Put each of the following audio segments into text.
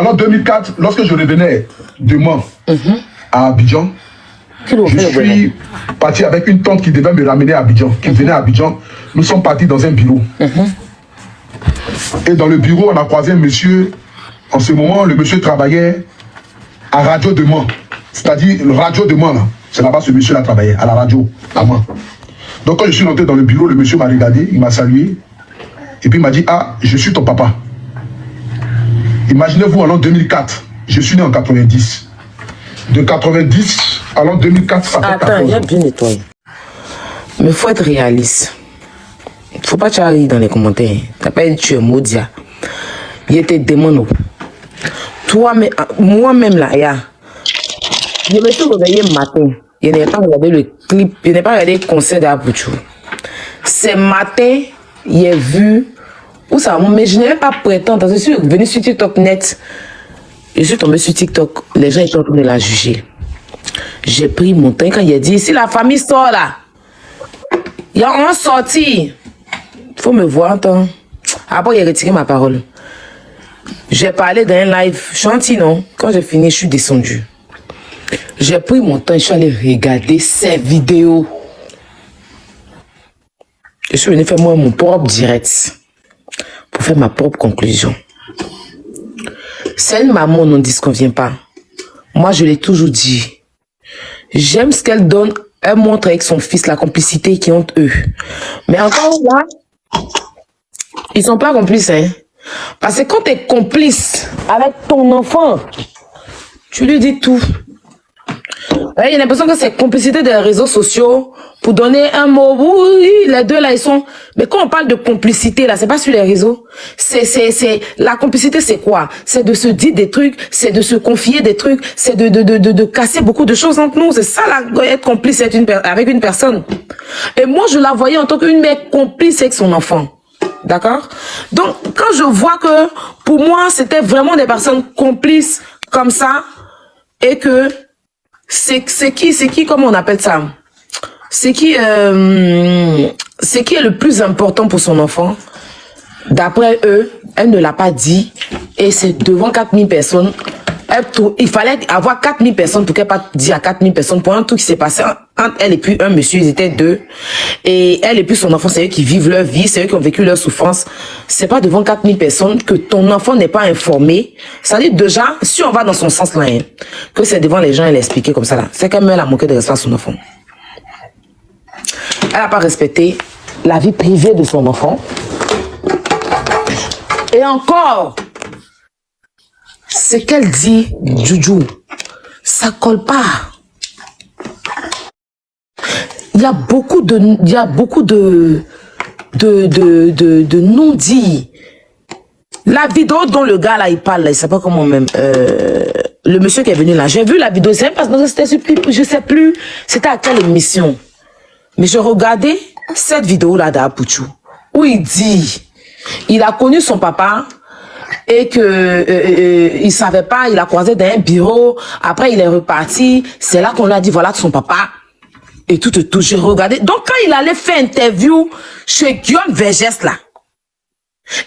l'an 2004, lorsque je revenais de Mans à Abidjan, je suis parti avec une tante qui devait me ramener à Abidjan, qui venait à Abidjan. Nous sommes partis dans un bureau. Et dans le bureau, on a croisé un monsieur. En ce moment, le monsieur travaillait à Radio de Mans. C'est-à-dire, le Radio de Mans, là. C'est là-bas ce monsieur-là travaillait, à la radio, à Mans. Donc quand je suis rentré dans le bureau, le monsieur m'a regardé, il m'a salué. Et puis il m'a dit, ah, je suis ton papa. Imaginez-vous, en l'an 2004, je suis né en 90. De 90 à l'an 2004, ça fait 14 ans. Attends, il y a bien nettoyé. Mais il faut être réaliste. Il ne faut pas charrier dans les commentaires. Tu n'as pas dit tu es maudit. Il était démon. Toi, moi-même là, je me suis réveillé le matin. Je n'ai pas regardé le clip, je n'ai pas regardé le concert d'Apouchou. Ce matin, j'ai vu où ça, mais je n'ai pas prétendre. Je suis venu sur TikTok net. Je suis tombé sur TikTok. Les gens étaient en train de la juger. J'ai pris mon temps quand il a dit si la famille sort là, il y a un sorti. Il faut me voir, attends. Après, il a retiré ma parole. J'ai parlé d'un live gentil, non? Quand j'ai fini, je suis descendu. J'ai pris mon temps, je suis allé regarder ces vidéos. Je suis venu faire moi mon propre direct pour faire ma propre conclusion. C'est une maman, on ne dit ce qu'on vient pas. Moi, je l'ai toujours dit. J'aime ce qu'elle donne. Elle montre avec son fils la complicité qu'ils ont eux. Mais encore là, ils sont pas complices, hein. Parce que quand tu es complice avec ton enfant, tu lui dis tout. Il y a l'impression que c'est complicité des réseaux sociaux pour donner un mot. Oui, les deux là, ils sont... Mais quand on parle de complicité, là, c'est pas sur les réseaux. La complicité, c'est quoi? C'est de se dire des trucs, c'est de se confier des trucs, c'est de casser beaucoup de choses entre nous. C'est ça, là, être complice avec une personne. Et moi, je la voyais en tant qu'une mère complice avec son enfant. D'accord? Donc, quand je vois que, pour moi, c'était vraiment des personnes complices comme ça, et que c'est qui, comment on appelle ça? C'est qui est le plus important pour son enfant? D'après eux, elle ne l'a pas dit, et c'est devant 4000 personnes. Il fallait avoir 4000 personnes pour qu'elle pas dit à 4000 personnes pour un truc qui s'est passé entre elle et puis un monsieur, ils étaient deux. Et elle et puis son enfant, c'est eux qui vivent leur vie, c'est eux qui ont vécu leur souffrance. C'est pas devant 4000 personnes que ton enfant n'est pas informé. Ça dit déjà, si on va dans son sens là, hein, que c'est devant les gens, elle expliquer comme ça là. C'est quand même elle a manqué de respect à son enfant. Elle n'a pas respecté la vie privée de son enfant. Et encore, ce qu'elle dit, Juju, ça colle pas. Il y a beaucoup de non-dits. La vidéo dont le gars là, il parle, là, il sait pas comment même, le monsieur qui est venu là, j'ai vu la vidéo, c'est parce que c'était sur, je sais plus, c'était à quelle émission. Mais je regardais cette vidéo là d'Apouchou, où il dit, il a connu son papa, et que il savait pas, il a croisé dans un bureau, après il est reparti, c'est là qu'on lui a dit voilà son papa, et tout, j'ai regardé. Donc quand il allait faire interview chez Guillaume Vergès là,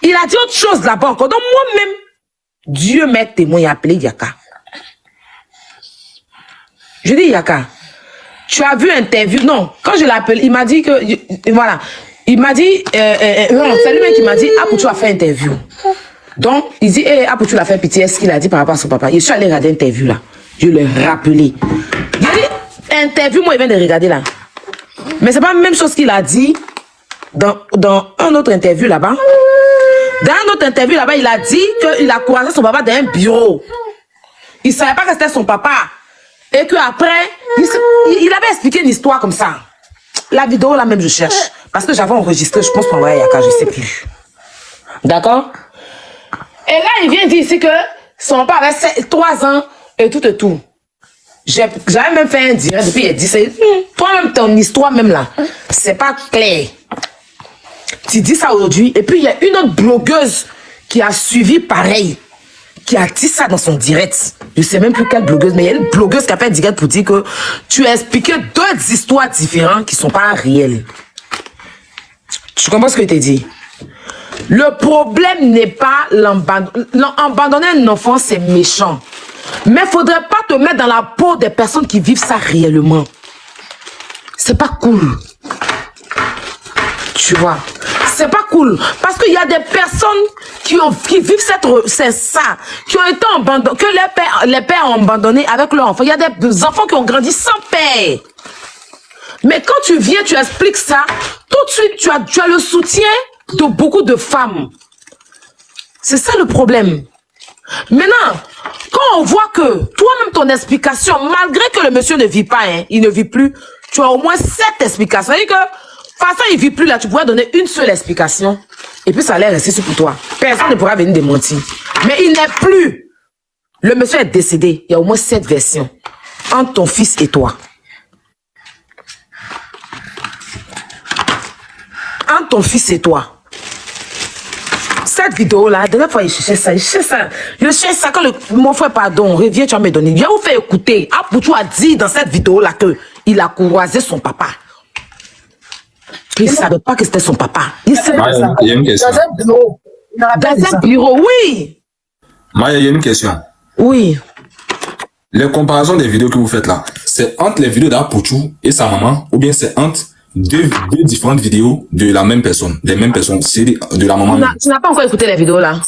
il a dit autre chose là-bas encore. Donc moi-même, Dieu m'est témoin, il a appelé Yaka. Je dis Yaka, tu as vu interview? Non, quand je l'appelle, il m'a dit que, voilà, il m'a dit, non, c'est lui-même qui m'a dit, ah, pour tu as fait interview. Donc, il dit, ah, pour tu l'as fait pitié, est-ce qu'il a dit par rapport à son papa? Je suis allé regarder l'interview là. Je l'ai rappelé. Il a dit, interview, moi, il vient de regarder là. Mais c'est pas la même chose qu'il a dit dans un autre interview là-bas. Dans un autre interview là-bas, il a dit qu'il a croisé son papa dans un bureau. Il savait pas que c'était son papa. Et qu'après, il avait expliqué une histoire comme ça. La vidéo là même, je cherche. Parce que j'avais enregistré, je pense qu'on va y Yaka, je sais plus. D'accord? Et là, il vient dire ici que son papa avait 3 ans et tout et tout. J'avais même fait un direct depuis il dit, toi-même, ton histoire même là, c'est pas clair. Tu dis ça aujourd'hui, et puis il y a une autre blogueuse qui a suivi pareil, qui a dit ça dans son direct. Je sais même plus quelle blogueuse, mais il y a une blogueuse qui a fait un direct pour dire que tu as expliqué 2 histoires différentes qui sont pas réelles. Tu comprends ce que je t'ai dit? Le problème n'est pas l'abandonner un enfant, c'est méchant. Mais il ne faudrait pas te mettre dans la peau des personnes qui vivent ça réellement. C'est pas cool. Tu vois, c'est pas cool. Parce qu'il y a des personnes qui vivent c'est ça, qui ont été abandonnés, que les pères ont abandonné avec leurs enfants. Il y a des enfants qui ont grandi sans père. Mais quand tu viens, tu expliques ça, tout de suite, tu as le soutien de beaucoup de femmes. C'est ça le problème. Maintenant, quand on voit que toi-même ton explication, malgré que le monsieur ne vit pas, hein, il ne vit plus, tu as au moins 7 explications. C'est-à-dire que, de toute façon, il ne vit plus là, tu pourrais donner une seule explication. Et puis ça allait rester pour toi. Personne ne pourra venir démentir. Mais il n'est plus. Le monsieur est décédé. Il y a au moins 7 versions. Entre ton fils et toi. Entre ton fils et toi. Cette vidéo-là, la dernière fois, il cherchait ça. Je cherche ça quand mon frère, pardon, revient, tu vas me donner. Je vais vous faire écouter. Apoutou a dit dans cette vidéo-là qu'il a croisé son papa. Il ne savait pas que c'était son papa. Il savait pas ça. Il y a une question. Dans un bureau. Dans un bureau, oui. Maya, il y a une question. Oui. Les comparaisons des vidéos que vous faites là, c'est entre les vidéos d'Apoutou et sa maman, ou bien c'est entre deux différentes vidéos de la même personne, des mêmes personnes, c'est de la maman. Tu n'as pas encore écouté les vidéos là?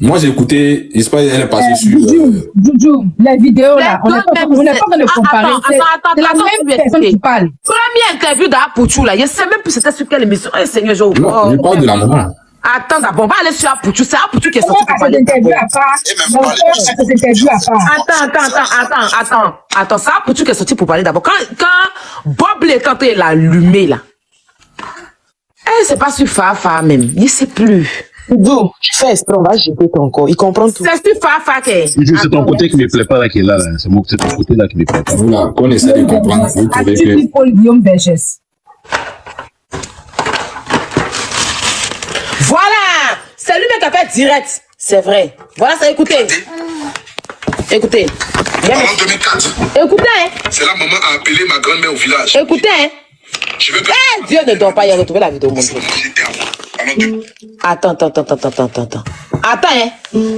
Moi j'ai écouté, j'espère qu'elle est passée sur... Joujou, les vidéos là, on n'est pas dans le comparer. C'est la même personne qui parle. Première interview d'Apoutou là, je ne sais même plus c'était sur quelle émission. Eh Seigneur, je parle de la maman. Attends, d'abord, on va aller sur Apoutou. C'est Apoutou qui est sorti pour parler. Attends, c'est Apoutou qui est sorti pour parler d'abord. Quand Bob quand il a allumé là, c'est pas sur Fafa même, il ne sait plus. D'où tu fais exprès, on va jeter ton corps. Il comprend tout. C'est sur Fafa que. C'est ton côté qui me plaît pas là, qui est là. C'est ton côté là qui me plaît pas. Voilà, qu'on essaie de comprendre. Vous trouvez que... Paul Guillaume Vergès. Voilà, c'est lui-même qui a fait direct. C'est vrai. Voilà, ça, écoutez. Écoutez. En 2004, Écoutez, hein. c'est là maman a appelé ma grand-mère au village. Écoutez, hein. Je veux que... Dieu ne dort pas, il a retrouvé la vidéo. Mon Dieu. Attends. Attends, hein.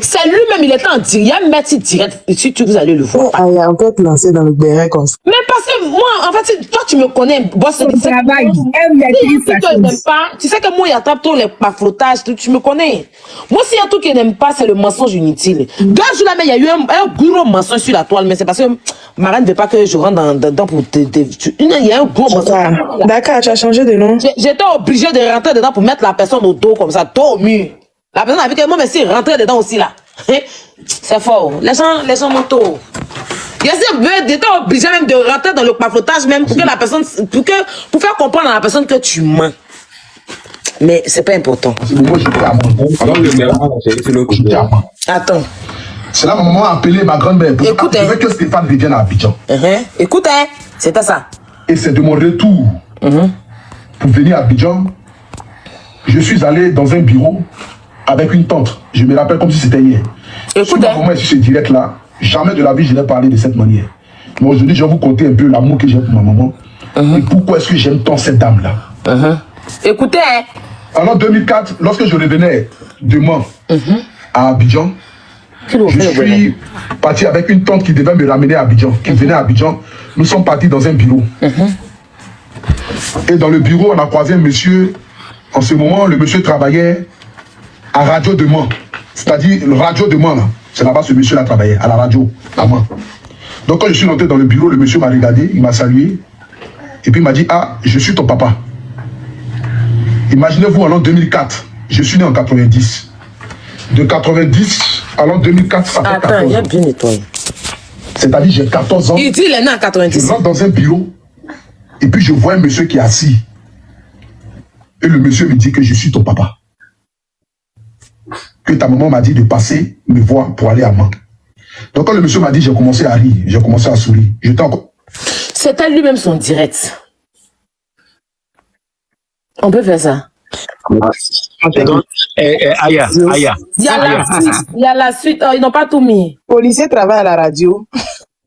C'est lui-même, il était en direct. Il y a un métier direct. Si tu vous allez le voir. Il a encore te lancer dans le béret comme ça. Mais parce que moi, en fait, toi, tu me connais, boss. Son travail, elle maîtrise sa chose. Tu sais que moi, il attrape tous les paflotages, tu me connais. Moi, s'il y a un truc qu'il n'aime pas, c'est le mensonge inutile. 2 jours là, mais il y a eu un gros mensonge sur la toile, mais c'est parce que ma reine ne veut pas que je rentre dedans pour te. Il y a un gros mensonge. D'accord, tu as changé de nom. J'étais obligé de rentrer dedans pour mettre la personne au dos comme ça, dos au mur. La personne a vu que moi, mais si rentrer dedans aussi là. C'est fort. Les gens mentaux. J'étais obligé même de rentrer dans le paflotage même pour que la personne, pour faire comprendre à la personne que tu mens. Mais c'est pas important. C'est moi, j'étais à moi. Attends. C'est là maman a appelé ma grand-mère pour Écoute, je veux que Stéphane revienne à Abidjan. Écoute, hein, c'était ça. Et c'est de mon retour pour venir à Abidjan. Je suis allé dans un bureau avec une tante. Je me rappelle comme si c'était hier. Écoute, moi, si c'est direct là, jamais de la vie je n'ai parlé de cette manière. Mais aujourd'hui, je vais vous conter un peu l'amour que j'ai pour ma maman. Et pourquoi est-ce que j'aime tant cette dame-là. Écoutez, hein. Alors, en 2004, lorsque je revenais de Mans à Abidjan, je suis parti avec une tante qui devait me ramener à Abidjan, qui venait à Abidjan. Nous sommes partis dans un bureau. Et dans le bureau, on a croisé un monsieur. En ce moment, le monsieur travaillait à Radio de Mans. C'est-à-dire, le Radio de Mans, là. C'est là-bas ce monsieur-là travaillait, à la radio, à Mans. Donc, quand je suis rentré dans le bureau, le monsieur m'a regardé, il m'a salué. Et puis, il m'a dit, ah, je suis ton papa. Imaginez-vous, en l'an 2004, je suis né en 90. De 90 à l'an 2004, ça fait 14 ans. Attends, il a bien nettoyé. C'est-à-dire, j'ai 14 ans. Il dit, il est né en 90. Je rentre dans un bureau, et puis je vois un monsieur qui est assis. Et le monsieur me dit que je suis ton papa. Que ta maman m'a dit de passer me voir pour aller à Mans. Donc quand le monsieur m'a dit, j'ai commencé à rire, j'ai commencé à sourire. J'étais encore... C'était lui-même son direct. On peut faire ça. Aya. Il y a la suite. Oh, ils n'ont pas tout mis. Policier travaille à la radio.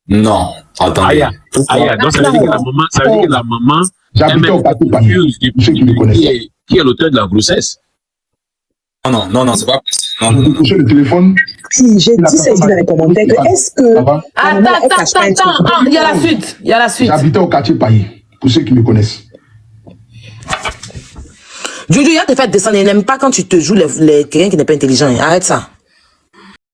Non, attendez. Aya. Donc ça veut dire que la maman, J'habitais au Patou Panou, ceux qui me connaissent. qui est l'auteur de la grossesse. Non, c'est pas possible. Non, J'ai décroché le téléphone. Si, j'ai dit ça ici dans les commentaires que est-ce que... Attends, il y a la suite. J'habitais au quartier Paillé, pour ceux qui me connaissent. Jojo, il a te fait descendre. Il n'aime pas quand tu te joues quelqu'un qui n'est pas intelligent. Arrête ça.